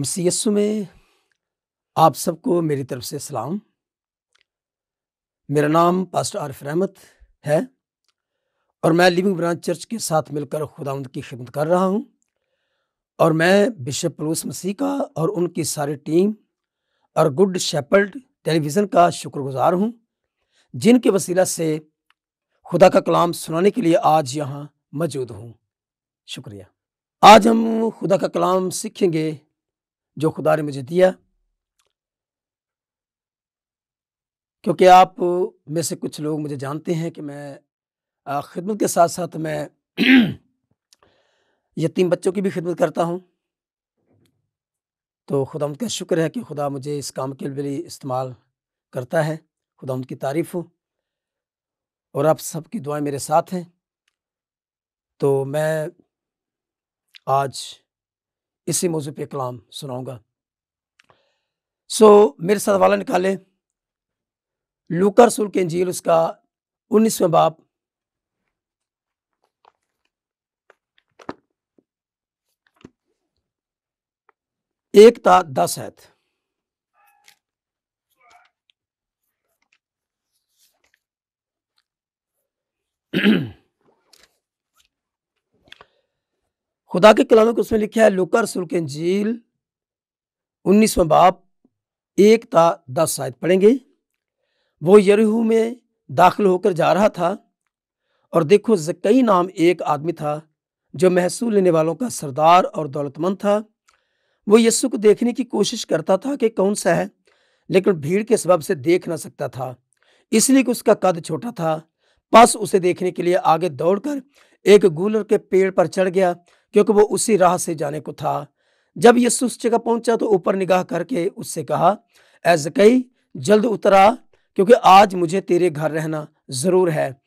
मसीह यस्सु में आप सबको मेरी तरफ से सलाम। मेरा नाम पास्टर आरिफ रहमत है और मैं लिविंग ब्रांच चर्च के साथ मिलकर खुदावंद की खिदमत कर रहा हूं। और मैं बिशप पौलुस मसीह का और उनकी सारी टीम और गुड शेपर्ड टेलीविज़न का शुक्रगुजार हूं, जिनके वसीला से खुदा का कलाम सुनाने के लिए आज यहाँ मौजूद हूं। शुक्रिया। आज हम खुदा का कलाम सीखेंगे जो खुदा ने मुझे दिया, क्योंकि आप में से कुछ लोग मुझे जानते हैं कि मैं खिदमत के साथ साथ मैं यतीम बच्चों की भी खिदमत करता हूं। तो खुदा का शुक्र है कि खुदा मुझे इस काम के लिए इस्तेमाल करता है। खुदा उनकी तारीफ हो और आप सबकी दुआएं मेरे साथ हैं। तो मैं आज इसी मौजू पे कलाम सुनाऊंगा। मेरे साथ वाला निकाले लूका रसूल की इंजील उसका 19वां बाब एक ता 10 आयत। खुदा के कलाम को उसमें लिखा है, लूका रसूल की इंजील 19वां बाब 1 ता 10 आयत पढ़ेंगे। वो यरीहो में दाखिल होकर जा रहा था और देखो जक्कई नाम एक आदमी था जो महसूल लेने वालों का सरदार और दौलतमंद था। वो यीशु को देखने की कोशिश करता था कि कौन सा है, लेकिन भीड़ के सबब से देख ना सकता था, इसलिए कि उसका कद छोटा था। बस उसे देखने के लिए आगे दौड़कर एक गूलर के पेड़ पर चढ़ गया, क्योंकि वो उसी राह से जाने को था। जब यीशु उस जगह पहुंचा तो ऊपर निगाह करके उससे कहा, ऐ जक्कई जल्द उतर आ, क्योंकि आज मुझे तेरे घर रहना जरूर है।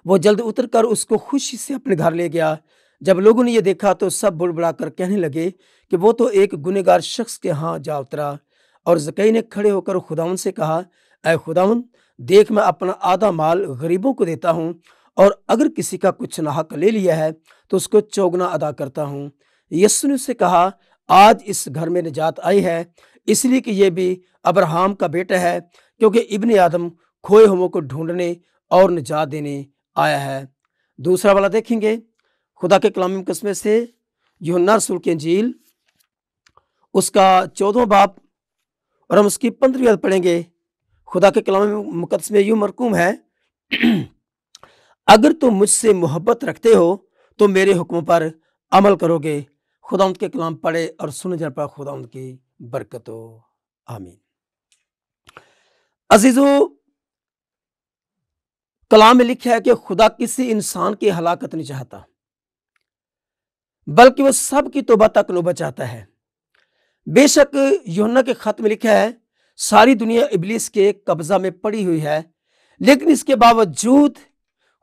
वो जल्द उतर कर उसको खुशी से अपने घर ले गया। जब लोगों ने ये देखा तो सब बुड़बुड़ा कर कहने लगे कि वो तो एक गुनहगार शख्स के यहाँ जा उतरा। और जक्कई ने खड़े होकर खुदावन से कहा, ऐ खुदावन, देख मैं अपना आधा माल गरीबों को देता हूँ, और अगर किसी का कुछ नाहक ले लिया है तो उसको चौगुना अदा करता हूँ। यीशु ने उससे कहा, आज इस घर में निजात आई है, इसलिए कि ये भी अब्राहम का बेटा है, क्योंकि इब्ने आदम खोए हुओं को ढूंढने और निजात देने आया है। दूसरा वाला देखेंगे खुदा के कलाम मुकद्दस से यूहन्ना रसूल की इंजील उसका 14वां बाब और हम उसकी 15वीं आयत पढ़ेंगे। खुदा के कलाम मुकद्दस में यूं मरकूम है, अगर तुम मुझसे मोहब्बत रखते हो तो मेरे हुक्मों पर अमल करोगे। खुदा उनके कलाम पढ़े और सुने जाने पर खुदा उनकी बरकत हो, आमीन। अजीजो, कलाम में लिखा है कि खुदा किसी इंसान की हलाकत नहीं चाहता, बल्कि वो सब की तौबा तक नौबत चाहता है। बेशक यूहन्ना के खत में लिखा है, सारी दुनिया इब्लीस के कब्जा में पड़ी हुई है, लेकिन इसके बावजूद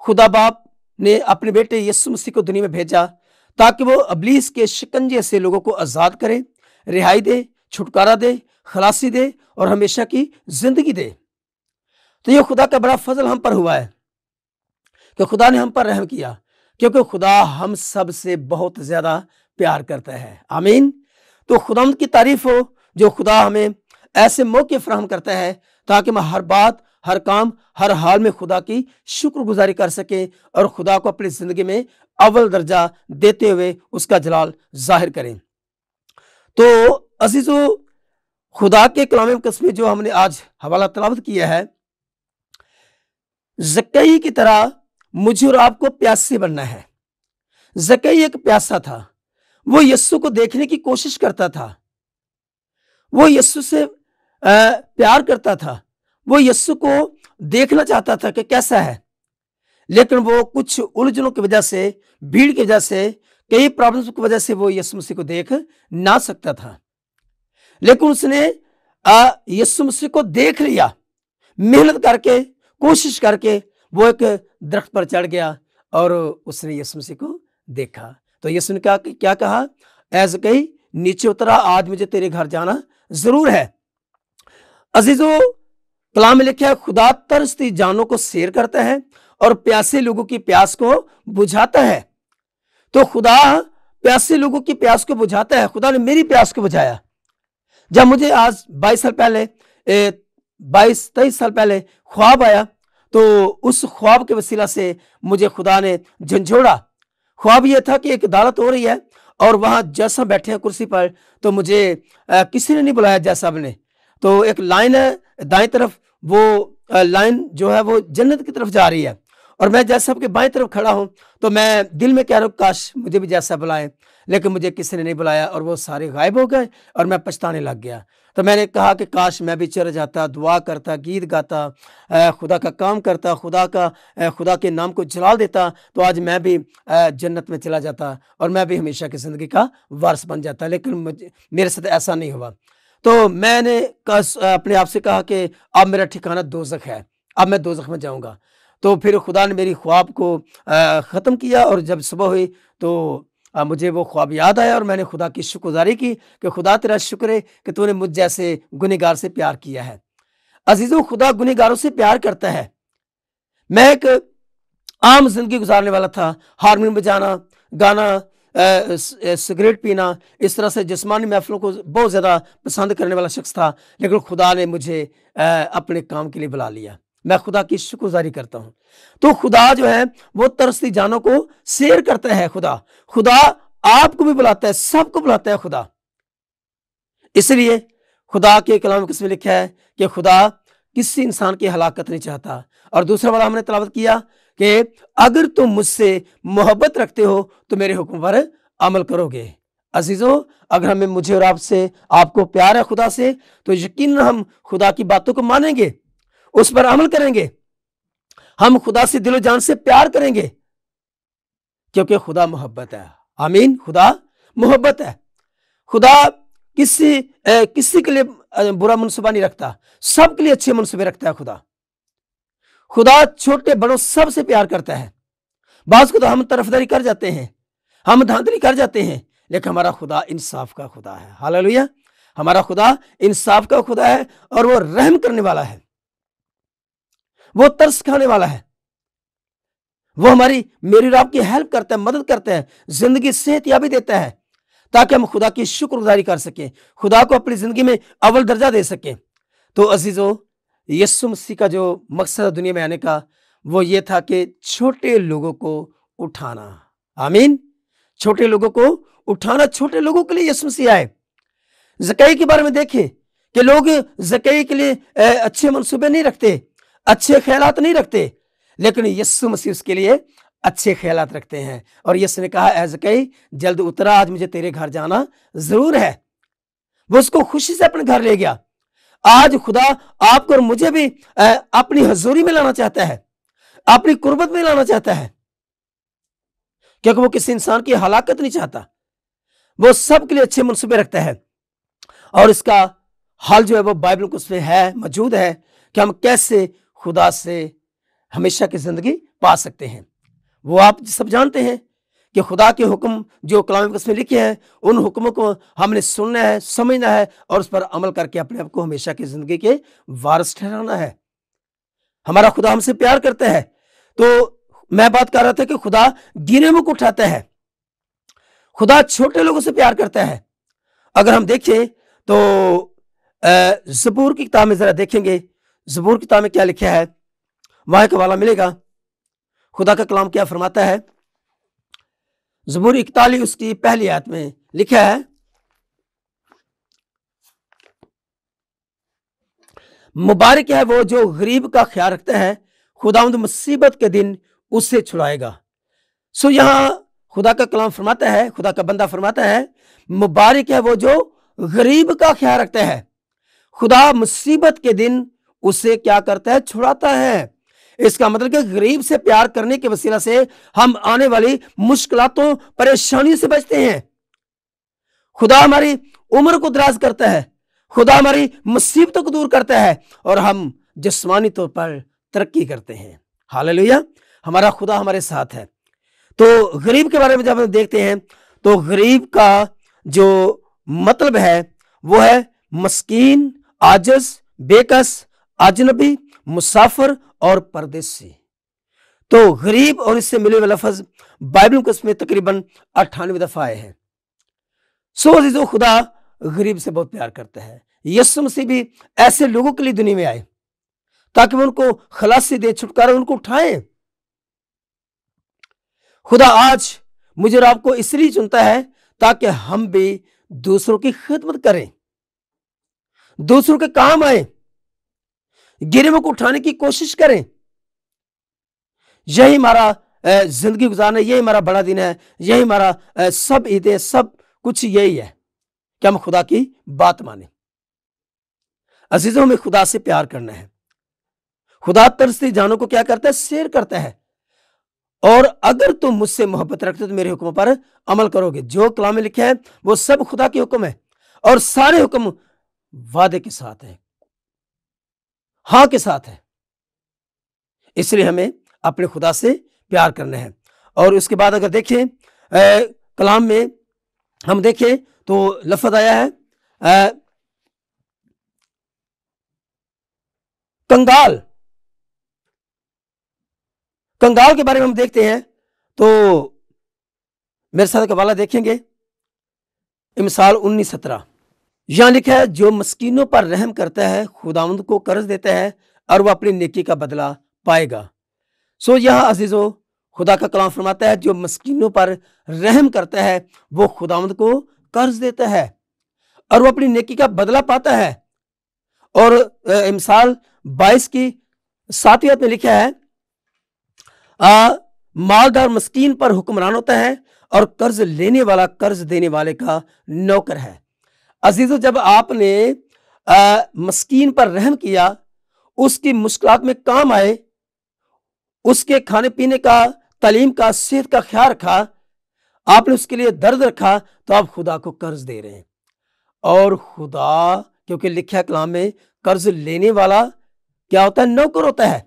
खुदा बाप ने अपने बेटे यीशु मसीह को दुनिया में भेजा ताकि वो इब्लीस के शिकंजे से लोगों को आजाद करे, रिहाई दे, छुटकारा दे, खलासी दे और हमेशा की जिंदगी दे। तो ये खुदा का बड़ा फजल हम पर हुआ है कि खुदा ने हम पर रहम किया, क्योंकि खुदा हम सब से बहुत ज्यादा प्यार करता है, आमीन। तो खुदा की तारीफ हो जो खुदा हमें ऐसे मौके फराहम करता है ताकि हम हर बात, हर काम, हर हाल में खुदा की शुक्रगुजारी कर सके और खुदा को अपनी जिंदगी में अव्वल दर्जा देते हुए उसका जलाल जाहिर करें। तो अजीजो, खुदा के कलाम मुकद्दस में जो हमने आज हवाला तलावत किया है, जक्कई की तरह मुझे और आपको प्यासे बनना है। जक्कई एक प्यासा था, वो यीशु को देखने की कोशिश करता था, वो यीशु से प्यार करता था, वो यीशु को देखना चाहता था कि कैसा है, लेकिन वो कुछ उलझनों की वजह से, भीड़ की वजह से, कई प्रॉब्लम्स की वजह से वो यीशु मसीह को देख ना सकता था। लेकिन उसने यीशु मसीह को देख लिया, मेहनत करके, कोशिश करके वो एक दरख्त पर चढ़ गया और उसने यीशु मसीह को देखा। तो यीशु ने क्या कहा, ऐ जक्कई नीचे उतरा, आज मुझे तेरे घर जाना जरूर है। अजीजों, कलाम में लिखा है, खुदा तरसती जानों को सैर करता है और प्यासे लोगों की प्यास को बुझाता है। तो खुदा प्यासे लोगों की प्यास को बुझाता है। खुदा ने मेरी प्यास को बुझाया। जब मुझे आज 22 साल पहले 22-23 साल पहले ख्वाब आया, तो उस ख्वाब के वसीला से मुझे खुदा ने झंझोड़ा। ख्वाब ये था कि एक अदालत हो रही है और वहाँ जज साहब बैठे हैं कुर्सी पर, तो मुझे किसी ने नहीं बुलाया जज साहब ने। तो एक लाइन है दाएं तरफ, वो लाइन जो है वो जन्नत की तरफ जा रही है और मैं जज साहब के बाएं तरफ खड़ा हूँ। तो मैं दिल में कह रहा हूँ काश मुझे भी जज साहब बुलाएं, लेकिन मुझे किसी ने नहीं बुलाया और वो सारे गायब हो गए और मैं पछताने लग गया। तो मैंने कहा कि काश मैं भी चढ़ जाता, दुआ करता, गीत गाता, खुदा का काम करता, खुदा के नाम को जलाल देता, तो आज मैं भी जन्नत में चला जाता और मैं भी हमेशा की ज़िंदगी का वारिस बन जाता। लेकिन मेरे साथ ऐसा नहीं हुआ। तो मैंने अपने आप से कहा कि अब मेरा ठिकाना दोज़ख है, अब मैं दोज़ख में जाऊँगा। तो फिर खुदा ने मेरी ख्वाब को ख़त्म किया और जब सुबह हुई तो मुझे वो ख्वाब याद आया और मैंने खुदा की शुक्रगुज़ारी की कि खुदा तेरा शुक्र है कि तूने मुझ जैसे गुनहगार से प्यार किया है। अजीज़ों, खुदा गुनहगारों से प्यार करता है। मैं एक आम जिंदगी गुजारने वाला था, हारमोनियम बजाना, गाना, सिगरेट पीना, इस तरह से जिस्मानी महफिलों को बहुत ज़्यादा पसंद करने वाला शख्स था। लेकिन खुदा ने मुझे अपने काम के लिए बुला लिया। मैं खुदा की शुक्रगुज़ारी करता हूँ। तो खुदा जो है वो तरसती जानों को शेयर करता है। खुदा आपको भी बुलाता है, सबको बुलाता है खुदा। इसलिए खुदा के कलाम में लिखा है कि खुदा किसी इंसान की हलाकत नहीं चाहता। और दूसरा वाला हमने तलावत किया कि अगर तुम मुझसे मोहब्बत रखते हो तो मेरे हुक्म पर अमल करोगे। अजीजों, अगर हमें मुझे और आपसे, आपको प्यार है खुदा से, तो यकीन हम खुदा की बातों को मानेंगे, उस पर अमल करेंगे। हम खुदा से दिलो जान से प्यार करेंगे, क्योंकि खुदा मोहब्बत है। आमीन। खुदा मोहब्बत है। खुदा किसी के लिए बुरा मनसूबा नहीं रखता, सबके लिए अच्छे मनसूबे रखता है। खुदा छोटे बड़ों सबसे प्यार करता है। बाज़ को तो हम तरफदारी कर जाते हैं, हम धांधली कर जाते हैं, लेकिन हमारा खुदा इंसाफ का खुदा है। हालेलुया। हमारा खुदा इंसाफ का खुदा है और वो रहम करने वाला है, वो तरस खाने वाला है। वो मेरी और आपकी हेल्प करता है, मदद करता है, जिंदगी सेहतयाबी देता है, ताकि हम खुदा की शुक्रगुजारी कर सकें, खुदा को अपनी जिंदगी में अव्वल दर्जा दे सकें। तो अजीजों, यीशु मसीह का जो मकसद दुनिया में आने का वो ये था कि छोटे लोगों को उठाना। आमीन। छोटे लोगों को उठाना, छोटे लोगों के लिए यीशु मसीह आए। ज़कई के बारे में देखें कि लोग ज़कई के लिए अच्छे मंसूबे नहीं रखते, अच्छे ख्यालात नहीं रखते, लेकिन यीशु मसीह उसके लिए अच्छे ख्यालात रखते हैं। और यीशु ने कहा, ऐ ज़कई जल्द उतरा, आज मुझे तेरे घर जाना जरूर है। वो उसको खुशी से अपने घर ले गया। आज खुदा आपको और मुझे भी अपनी हजूरी में लाना चाहता है, अपनी कुर्बत में लाना चाहता है, क्योंकि वो किसी इंसान की हलाकत नहीं चाहता। वो सबके लिए अच्छे मनसूबे रखता है। और इसका हल जो है वो बाइबल को उसमें है, मौजूद है कि हम कैसे खुदा से हमेशा की जिंदगी पा सकते हैं। वो आप सब जानते हैं कि खुदा के हुक्म जो कलाम में लिखे हैं, उन हुक्मों को हमने सुनना है, समझना है और उस पर अमल करके अपने आप को हमेशा की जिंदगी के वारिस ठहराना है। हमारा खुदा हमसे प्यार करता है। तो मैं बात कर रहा था कि खुदा गिने मुख उठाता है, खुदा छोटे लोगों से प्यार करता है। अगर हम देखें तो ज़बूर की किताब में जरा देखेंगे, ज़बूर की किताब में क्या लिखा है, वहां एक हवाला मिलेगा। खुदा का कलाम क्या फरमाता है। ज़बूर 41 उसकी पहली आयत में लिखा है, मुबारक है वो जो गरीब का ख्याल रखता है, खुदावंद मुसीबत के दिन उससे छुड़ाएगा। सो यहां खुदा का कलाम फरमाता है, खुदा का बंदा फरमाता है, मुबारक है वो जो गरीब का ख्याल रखता है, खुदा मुसीबत के दिन उसे क्या करता है, छुड़ाता है। इसका मतलब कि गरीब से प्यार करने के वसीला से हम आने वाली मुश्किलातों, परेशानियों से बचते हैं। खुदा हमारी उम्र को दराज करता है, खुदा हमारी मुसीबतों को दूर करता है और हम जिस्मानी तौर पर तरक्की करते हैं। हालेलुया। हमारा खुदा हमारे साथ है। तो गरीब के बारे में जब हम देखते हैं तो गरीब का जो मतलब है वो है मस्कीन, आजिज, बेकस, अजनबी, मुसाफिर और परदेसी। तो गरीब और इससे मिले हुए लफ्ज बाइबल मुकद्दस में तकरीबन 98 दफा आए हैं। सो अजीजों, खुदा गरीब से बहुत प्यार करता है। यीशु मसीह भी ऐसे लोगों के लिए दुनिया में आए ताकि वो उनको खलासी दे, छुटकारा उनको उठाए। खुदा आज मुझे और आपको इसलिए चुनता है ताकि हम भी दूसरों की खिदमत करें, दूसरों के काम आए, गिरवों को उठाने की कोशिश करें। यही हमारा जिंदगी गुजारना, यही हमारा बड़ा दिन है, यही हमारा सब ईदें, सब कुछ यही है कि हम खुदा की बात माने। अजीजों, हमें खुदा से प्यार करना है। खुदा तरसती जानों को क्या करता है? शेर करता है। और अगर तुम मुझसे मोहब्बत रखते हो तो मेरे हुक्म पर अमल करोगे। जो कलाम में लिखा है वो सब खुदा के हुक्म है और सारे हुक्म वादे के साथ है, हाँ के साथ है। इसलिए हमें अपने खुदा से प्यार करना है। और उसके बाद अगर देखें कलाम में हम देखें तो लफ्ज आया है कंगाल। कंगाल के बारे में हम देखते हैं तो मेरे साथ हवाला देखेंगे, मिसाल 19:17। यहां लिखा है, जो मस्कीनों पर रहम करता है खुदावंद को कर्ज देता है और वह अपनी नेकी का बदला पाएगा। सो यह अजीजों, खुदा का कलाम फरमाता है जो मस्कीनों पर रहम करता है वो खुदावंद को कर्ज देता है और वो अपनी नेकी का बदला पाता है। और मिसाल 22 की 7वीं आयत में लिखा है, मालदार मस्कीन पर हुक्मरान होता है और कर्ज लेने वाला कर्ज देने वाले का नौकर है। अजीजों, जब आपने मस्कीन पर रहम किया, उसकी मुश्किलात में काम आए, उसके खाने पीने का, तालीम का, सेहत का ख्याल रखा, आपने उसके लिए दर्द रखा, तो आप खुदा को कर्ज दे रहे हैं। और खुदा, क्योंकि लिखा है कलाम में, कर्ज लेने वाला क्या होता है? नौकर होता है।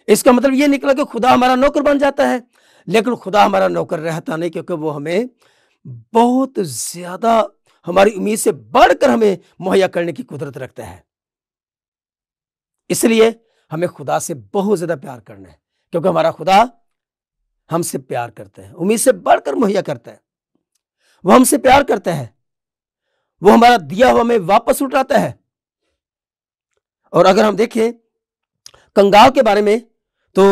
इसका मतलब यह निकला कि खुदा हमारा नौकर बन जाता है, लेकिन खुदा हमारा नौकर रहता नहीं, क्योंकि वो हमें बहुत ज्यादा, हमारी उम्मीद से बढ़कर हमें मुहैया करने की कुदरत रखता है। इसलिए हमें खुदा से बहुत ज्यादा प्यार करना है, क्योंकि हमारा खुदा हमसे प्यार करता है, उम्मीद से बढ़कर मुहैया करता है। वो हमसे प्यार करता है, वो हमारा दिया हुआ हमें वापस उठाता है। और अगर हम देखें कंगाल के बारे में तो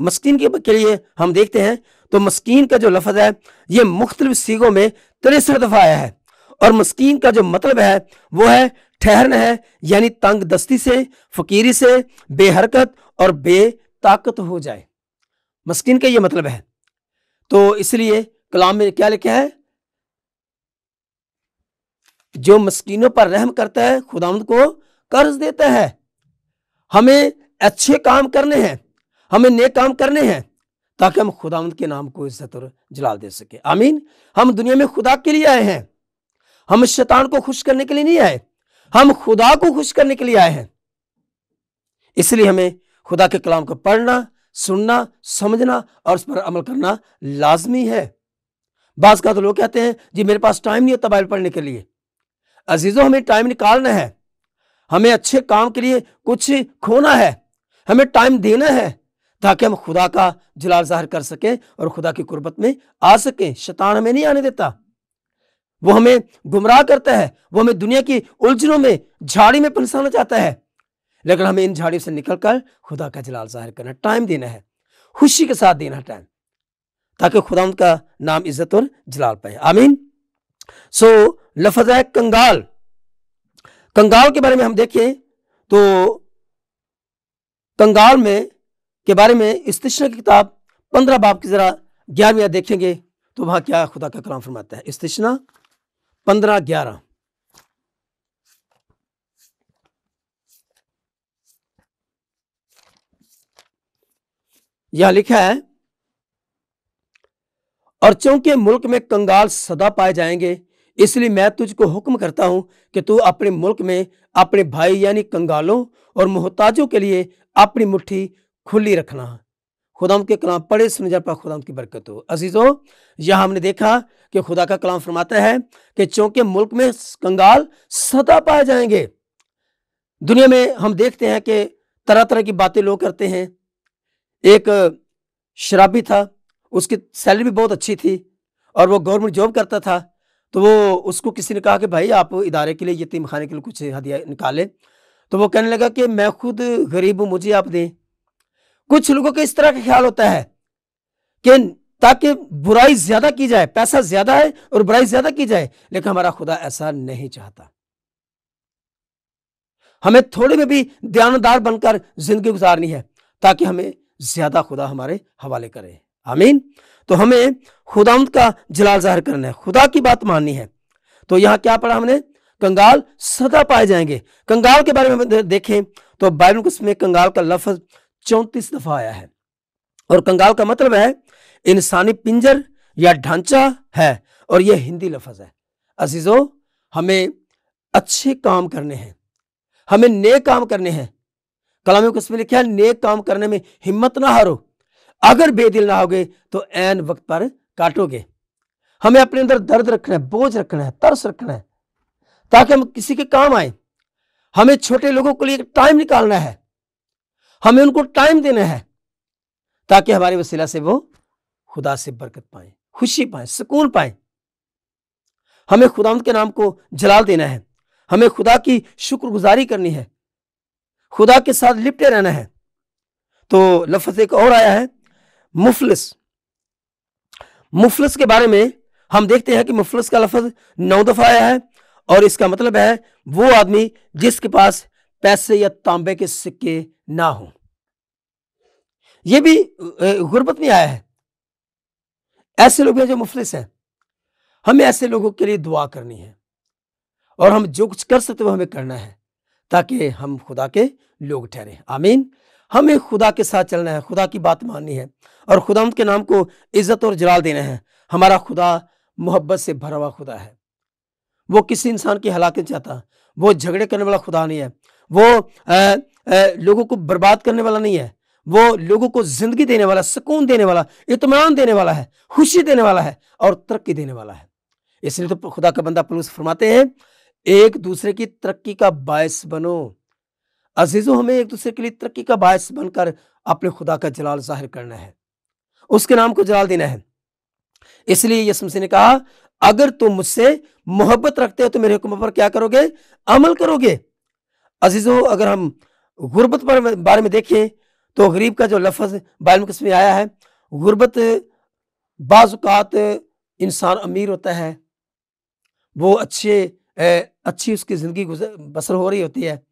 मस्कीन के लिए हम देखते हैं तो मस्कीन का जो लफ्ज है ये मुख्तलिफ सीगों में 63 दफा आया है। और मस्कीन का जो मतलब है वो है ठहरना है, यानी तंग दस्ती से, फकीरी से बेहरकत और बेताकत हो जाए। मस्कीन का ये मतलब है। तो इसलिए कलाम में क्या लिखा है? जो मस्कीनों पर रहम करता है खुदावंद को कर्ज देता है। हमें अच्छे काम करने हैं, हमें नेक काम करने हैं, ताकि हम खुदावंद के नाम को इज्जत और जलाल दे सके। आमीन। हम दुनिया में खुदा के लिए आए हैं, हम शैतान को खुश करने के लिए नहीं आए, हम खुदा को खुश करने के लिए आए हैं। इसलिए हमें खुदा के कलाम को पढ़ना, सुनना, समझना और उस पर अमल करना लाजमी है। बाज़ का तो लोग कहते हैं जी मेरे पास टाइम नहीं होता बाइबल पढ़ने के लिए। अजीजों, हमें टाइम निकालना है, हमें अच्छे काम के लिए कुछ खोना है, हमें टाइम देना है, ताकि हम खुदा का जलाल जाहिर कर सकें और खुदा की कुर्बत में आ सकें। शैतान हमें नहीं आने देता, वो हमें गुमराह करता है, वो हमें दुनिया की उलझनों में, झाड़ी में फंसाना चाहता है, लेकिन हमें इन झाड़ियों से निकलकर खुदा का जलाल जाहिर करना, टाइम देना है, खुशी के साथ देना टाइम, ताकि खुदा उनका नाम इज्जत और जलाल पाए। आमीन। सो लफ्ज है कंगाल। कंगाल के बारे में हम देखें तो कंगाल में के बारे में इस्तिश्ना की किताब 15 बाब की जरा 11वीं आयत देखेंगे तो वहां क्या खुदा का कलाम फरमाता है। इस्तिश्ना 15:11 यह लिखा है, और चूंकि मुल्क में कंगाल सदा पाए जाएंगे, इसलिए मैं तुझको हुक्म करता हूं कि तू अपने मुल्क में अपने भाई यानी कंगालों और मोहताजों के लिए अपनी मुट्ठी खुली रखना। खुदा के कलाम पढ़े सुन पर खुदा की बरकत हो। अजीजों, यहां हमने देखा कि खुदा का कलाम फरमाता है कि चूंकि मुल्क में कंगाल सदा पाए जाएंगे। दुनिया में हम देखते हैं कि तरह तरह की बातें लोग करते हैं। एक शराबी था, उसकी सैलरी भी बहुत अच्छी थी और वो गवर्नमेंट जॉब करता था। तो वो उसको किसी ने कहा कि भाई आप इदारे के लिए, यतीम खाने के लिए कुछ हदिया निकाले। तो वो कहने लगा कि मैं खुद गरीब हूं, मुझे आप दें। कुछ लोगों का इस तरह का ख्याल होता है कि ताकि बुराई ज्यादा की जाए, पैसा ज्यादा है और बुराई ज्यादा की जाए, लेकिन हमारा खुदा ऐसा नहीं चाहता। हमें थोड़े में भी दयानतदार बनकर जिंदगी गुजारनी है ताकि हमें ज्यादा खुदा हमारे हवाले करे। आमीन। तो हमें खुदावंद का जलाल जाहिर करना है, खुदा की बात माननी है। तो यहां क्या पढ़ा हमने? कंगाल सदा पाए जाएंगे। कंगाल के बारे में देखें तो बाइबल में कंगाल का लफ्ज 34 दफा आया है और कंगाल का मतलब है इंसानी पिंजर या ढांचा है और यह हिंदी लफ्ज है। अजीजों, हमें अच्छे काम करने हैं, हमें नेक काम करने हैं। कलाम में लिखा है नेक काम करने में हिम्मत ना हारो, अगर बेदिल ना होगे तो ऐन वक्त पर काटोगे। हमें अपने अंदर दर्द रखना है, बोझ रखना है, तरस रखना है ताकि हम किसी के काम आए। हमें छोटे लोगों के लिए टाइम निकालना है, हमें उनको टाइम देना है ताकि हमारे वसीला से वो खुदा से बरकत पाए, खुशी पाए, सुकून पाए। हमें खुदावंद के नाम को जलाल देना है, हमें खुदा की शुक्रगुजारी करनी है, खुदा के साथ लिपटे रहना है। तो लफ्ज एक और आया है मुफलिस। मुफलिस के बारे में हम देखते हैं कि मुफलिस का लफ्ज 9 दफा आया है और इसका मतलब है वो आदमी जिसके पास पैसे या तांबे के सिक्के ना हो। यह भी गुर्बत में आया है। ऐसे लोग हैं जो मुफलिस हैं। हमें ऐसे लोगों के लिए दुआ करनी है और हम जो कुछ कर सकते वो हमें करना है ताकि हम खुदा के लोग ठहरे। आमीन। हमें खुदा के साथ चलना है, खुदा की बात माननी है और खुदावंद के नाम को इज्जत और जलाल देना है। हमारा खुदा मोहब्बत से भरा हुआ खुदा है। वो किसी इंसान की हलाकत चाहता, वो झगड़े करने वाला खुदा नहीं है, वो लोगों को बर्बाद करने वाला नहीं है, वो लोगों को जिंदगी देने वाला, सुकून देने वाला, इत्मीनान देने वाला है, खुशी देने वाला है और तरक्की देने वाला है। इसलिए तो खुदा का बंदा पौलुस फरमाते हैं एक दूसरे की तरक्की का बायस बनो। अजीजों, हमें एक दूसरे के लिए तरक्की का बायस बनकर अपने खुदा का जलाल जाहिर करना है, उसके नाम को जलाल देना है। इसलिए यीशु मसीह ने कहा अगर तुम मुझसे मोहब्बत रखते हो तो मेरे हुक्म पर क्या करोगे? अमल करोगे। अजीजों, अगर हम गुर्बत पर बारे में देखें तो गरीब का जो लफ्ज बाइबल में आया है, गुर्बत बाजुकात इंसान अमीर होता है, वो अच्छी उसकी जिंदगी बसर हो रही होती है,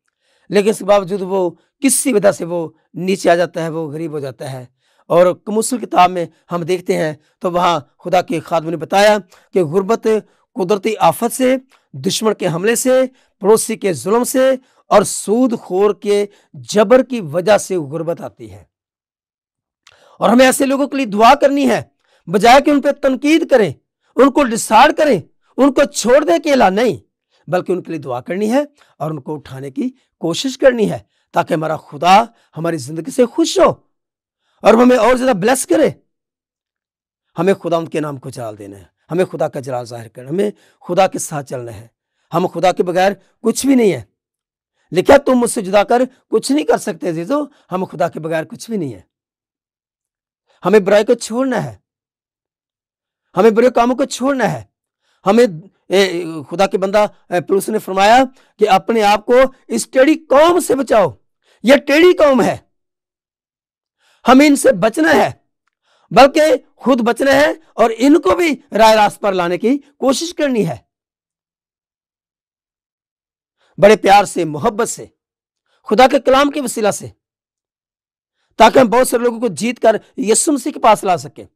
लेकिन इसके बावजूद वो किसी वजह से वो नीचे आ जाता है, वो गरीब हो जाता है। और कमुसल किताब में हम देखते हैं तो वहाँ खुदा के खादम ने बताया कि गुर्बत कुदरती आफत से, दुश्मन के हमले से, पड़ोसी के जुल्म से और सूद खोर के जबर की वजह से गुर्बत आती है। और हमें ऐसे लोगों के लिए दुआ करनी है, बजाय कि उन पर तनकीद करें, उनको डिसाइड करें, उनको छोड़ दे अकेला नहीं, बल्कि उनके लिए दुआ करनी है और उनको उठाने की कोशिश करनी है ताकि हमारा खुदा हमारी जिंदगी से खुश हो और हमें और ज्यादा ब्लेस करे। हमें खुदा उनके नाम को जलाल देना है, हमें खुदा का जलाल जाहिर करना, हमें खुदा के साथ चलना है। हम खुदा के बगैर कुछ भी नहीं है। लिखा तुम मुझसे जुदा कर कुछ नहीं कर सकते अजीजों, हम खुदा के बगैर कुछ भी नहीं है। हमें बुराई को छोड़ना है, हमें बुरे कामों को छोड़ना है। हमें खुदा के बंदा पौलुस ने फरमाया कि अपने आप को इस टेढ़ी कौम से बचाओ, यह टेढ़ी कौम है, हमें इनसे बचना है, बल्कि खुद बचना है और इनको भी राह रास्त पर लाने की कोशिश करनी है, बड़े प्यार से, मोहब्बत से, खुदा के कलाम के वसीला से, ताकि हम बहुत सारे लोगों को जीत कर यीशु मसीह के पास ला सके।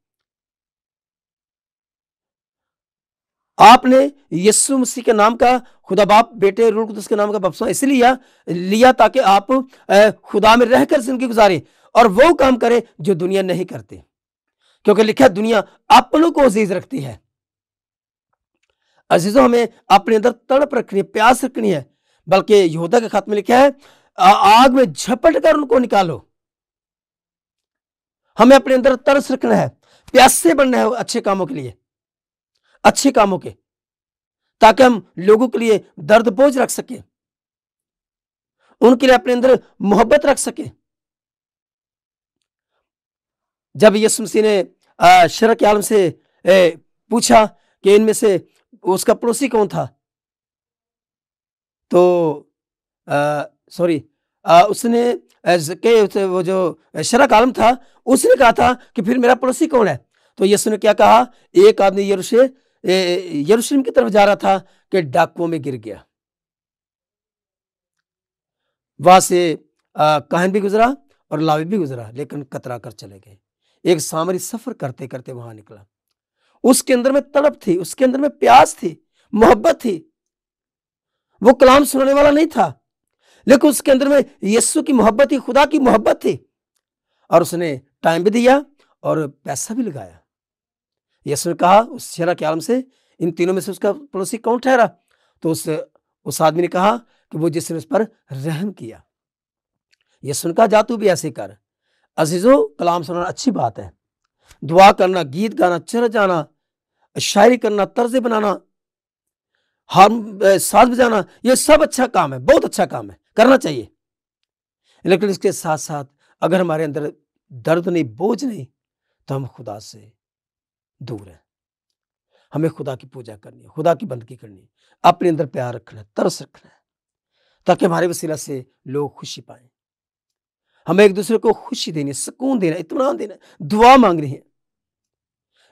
आपने यीशु मसीह के नाम का, खुदा बाप, बेटे, रूह कुदस के नाम का बपतिस्मा इसलिए लिया ताकि आप खुदा में रहकर जिंदगी गुजारें और वो काम करें जो दुनिया नहीं करती, क्योंकि लिखा है दुनिया अपनों को अजीज रखती है। अजीजों, हमें अपने अंदर तड़प रखनी है, प्यास रखनी है, बल्कि यहूदा के खत में लिखा है आग में झपट कर उनको निकालो। हमें अपने अंदर तरस रखना है, प्यासे बनना है अच्छे कामों के लिए, अच्छे कामों के, ताकि हम लोगों के लिए दर्द बोझ रख सके, उनके लिए अपने अंदर मोहब्बत रख सके। जब यीशु मसीह ने शरह के आलम से पूछा कि इनमें से उसका पड़ोसी कौन था, तो उसने वो जो शरह का आलम था उसने कहा था कि फिर मेरा पड़ोसी कौन है। तो यीशु ने क्या कहा, एक आदमी यरूशलेम की तरफ जा रहा था कि डाकुओं में गिर गया। वहां से काहन भी गुजरा और लावी भी गुजरा, लेकिन कतरा कर चले गए। एक सामरी सफर करते करते वहां निकला। उसके अंदर में तड़प थी, उसके अंदर में प्यास थी, मोहब्बत थी। वो कलाम सुनाने वाला नहीं था, लेकिन उसके अंदर में यीशु की मोहब्बत थी, खुदा की मोहब्बत थी, और उसने टाइम भी दिया और पैसा भी लगाया। यीशु ने कहा उस शरह के आलम से, इन तीनों में से उसका पड़ोसी कौन ठहरा? तो उस आदमी ने कहा कि वो जिसने उस पर रहम किया। यीशु ने कहा जा तू भी ऐसे कर। अजीजों, कलाम सुनाना अच्छी बात है। दुआ करना, गीत गाना, चर्च जाना, शायरी करना, तर्जे बनाना, साज बजाना, ये सब अच्छा काम है, बहुत अच्छा काम है, करना चाहिए। लेकिन इसके साथ साथ अगर हमारे अंदर दर्द नहीं, बोझ नहीं, तो हम खुदा से दूर हैं। हमें खुदा की पूजा करनी है, खुदा की बंदगी करनी है, अपने अंदर प्यार रखना है, तरस रखना है, ताकि हमारे वसीला से लोग खुशी पाए। हमें एक दूसरे को खुशी देनी है, सुकून देना, इत्मीनान देना, दुआ मांगनी है।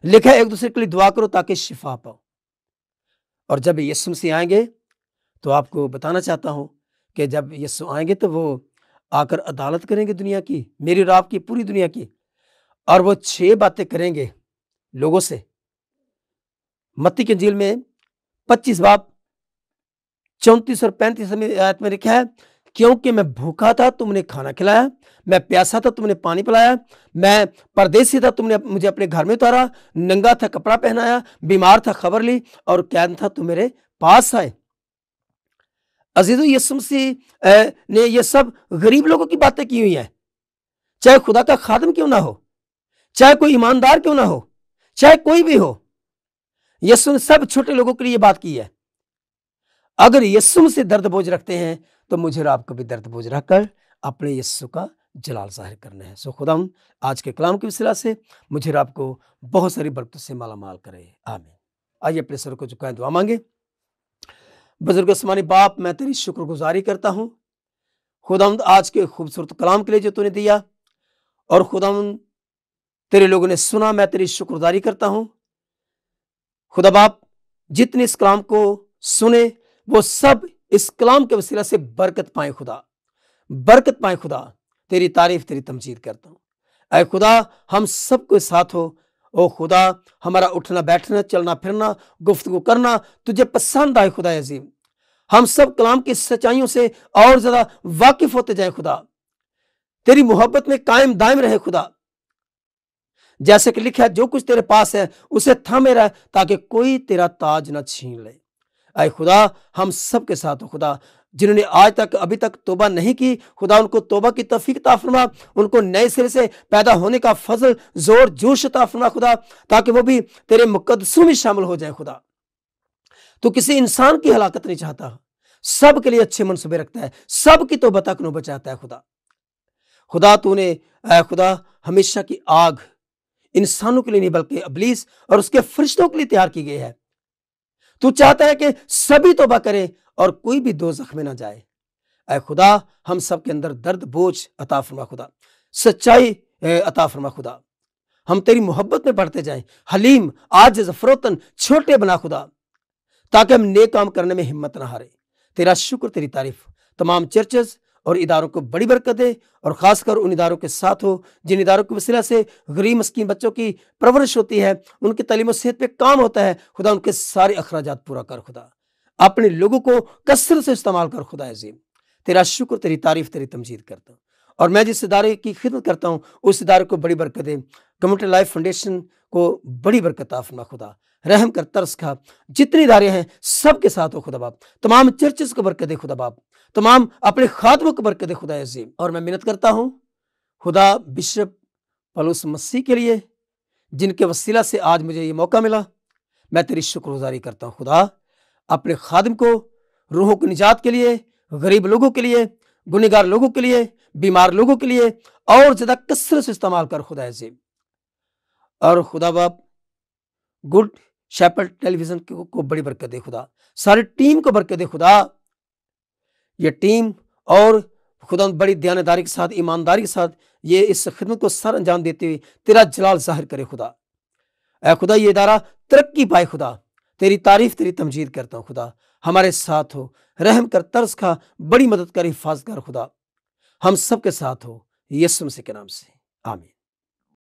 लिखा है एक दूसरे के लिए दुआ करो ताकि शिफा पाओ। और जब यीशु मसीह आएंगे तो आपको बताना चाहता हूं कि जब यीशु आएंगे तो वो आकर अदालत करेंगे दुनिया की, मेरी और आपकी, पूरी दुनिया की। और वो 6 बातें करेंगे लोगों से। मत्ती की इंजील में 25 बाब 34 और 35 आयत में लिखा है, क्योंकि मैं भूखा था तुमने खाना खिलाया, मैं प्यासा था तुमने पानी पिलाया, मैं परदेसी था तुमने मुझे अपने घर में उतारा, नंगा था कपड़ा पहनाया, बीमार था खबर ली, और कैद था तुम मेरे पास आए। अजीजों, यीशु मसीह ने ये सब गरीब लोगों की बातें की हुई हैं। चाहे खुदा का खादिम क्यों ना हो, चाहे कोई ईमानदार क्यों ना हो, चाहे कोई भी हो, यीशु ने सब छोटे लोगों के लिए ये बात की है। अगर यीशु मसीह दर्द बोझ रखते हैं तो मुझे और आपको भी दर्द बोझ रखकर अपने यीशु का जलाल जाहिर करना है। सो खुदा आज के कलाम के वसीला से मुझे और आपको बहुत सारी बरकतों से माला माल करे। आमीन। आइए अपने सर को झुकाएं, दुआ मांगे। बुजुर्ग आसमानी बाप, मैं तेरी शुक्रगुजारी करता हूँ खुदावंद आज के खूबसूरत कलाम के लिए जो तूने दिया, और खुदावंद तेरे लोगों ने सुना, मैं तेरी शुक्रगुजारी करता हूँ। खुदा बाप, जितने इस कलाम को सुने वो सब इस कलाम के वसीला से बरकत पाए, खुदा बरकत पाए। खुदा तेरी तारीफ, तेरी तमजीद करता हूँ। ऐ खुदा, हम सबके साथ हो। ओ खुदा, हमारा उठना बैठना, चलना फिरना, गुफ्तगू करना तुझे पसंद आए। खुदा अजीम, हम सब कलाम की सच्चाइयों से और ज्यादा वाकिफ होते जाए। खुदा तेरी मोहब्बत में कायम दायम रहे। खुदा जैसे कि लिखा है, जो कुछ तेरे पास है उसे थामे रह, ताकि कोई तेरा ताज ना छीन ले। ऐ खुदा, हम सब के साथ हो। खुदा जिन्होंने आज तक अभी तक तौबा नहीं की, खुदा उनको तौबा की तौफीक अता फरमा, उनको नए सिरे से पैदा होने का फजल, जोर जोश अता फरमा खुदा, ताकि वो भी तेरे मुकद्दसों में शामिल हो जाए। खुदा तो किसी इंसान की हलाकत नहीं चाहता, सब के लिए अच्छे मनसूबे रखता है, सबकी तौबा तक न बचाता है। खुदा तूने खुदा हमेशा की आग इंसानों के लिए नहीं बल्कि इब्लीस और उसके फरिश्तों के लिए तैयार की गई है। तू चाहता है कि सभी तौबा करें और कोई भी दोज़ख में ना जाए। ऐ खुदा, हम सब के अंदर दर्द बोझ अता फरमा खुदा, सच्चाई अता फरमा खुदा, हम तेरी मोहब्बत में बढ़ते जाएं। हलीम, आजिज़, फरोतन, छोटे बना खुदा, ताकि हम नेक काम करने में हिम्मत ना हारे। तेरा शुक्र, तेरी तारीफ। तमाम चर्चेस और इदारों को बड़ी बरकत दे, और खासकर उन इदारों के साथ हो जिन इदारों के वसीला से गरीब मस्कीन बच्चों की परवरिश होती है, उनकी तालीम और सेहत पे काम होता है। खुदा उनके सारे अखराजात पूरा कर। खुदा अपने लोगों को कसरत से इस्तेमाल कर। खुदा अजीम, तेरा शुक्र, तेरी तारीफ, तेरी तमजीद करता हूँ। और मैं जिस इदारे की खिदमत करता हूँ उस इदारे को बड़ी बरकत दे। कम्युनिटी लाइफ फाउंडेशन को बड़ी बरकत फरमा खुदा, रहम कर, तरस खा। जितने इदारे हैं सबके साथ हो खुदा बाप, तमाम चर्चेस को बरकत दे खुदा बाप, तमाम अपने खादमों को बरकत दे खुदा अजीम। और मैं मिन्नत करता हूँ खुदा बिशप पौलुस मसीह के लिए, जिनके वसीला से आज मुझे ये मौका मिला, मैं तेरी शुक्रगुजारी करता हूँ। खुदा अपने खादिम को रूहों की निजात के लिए, गरीब लोगों के लिए, गुनहगार लोगों के लिए, बीमार लोगों के लिए और ज्यादा कसरत से इस्तेमाल कर खुदा अजीम। और खुदा बाप गुड शेपर्ड टेलीविजन को बड़ी बरकत दे खुदा, सारी टीम को बरकत दे खुदा। ये टीम और खुदा बड़ी दयानतदारी के साथ, ईमानदारी के साथ ये इस खिदमत को सर अंजाम देते हुए तेरा जलाल जाहिर करे खुदा। ऐ खुदा ये इदारा तरक्की पाए खुदा, तेरी तारीफ तेरी तमजीद करता हूँ खुदा। हमारे साथ हो, रहम कर, तरस खा, बड़ी मदद कर, हिफाजत कर खुदा, हम सब के साथ हो, यीशु मसीह के नाम से, आमीन।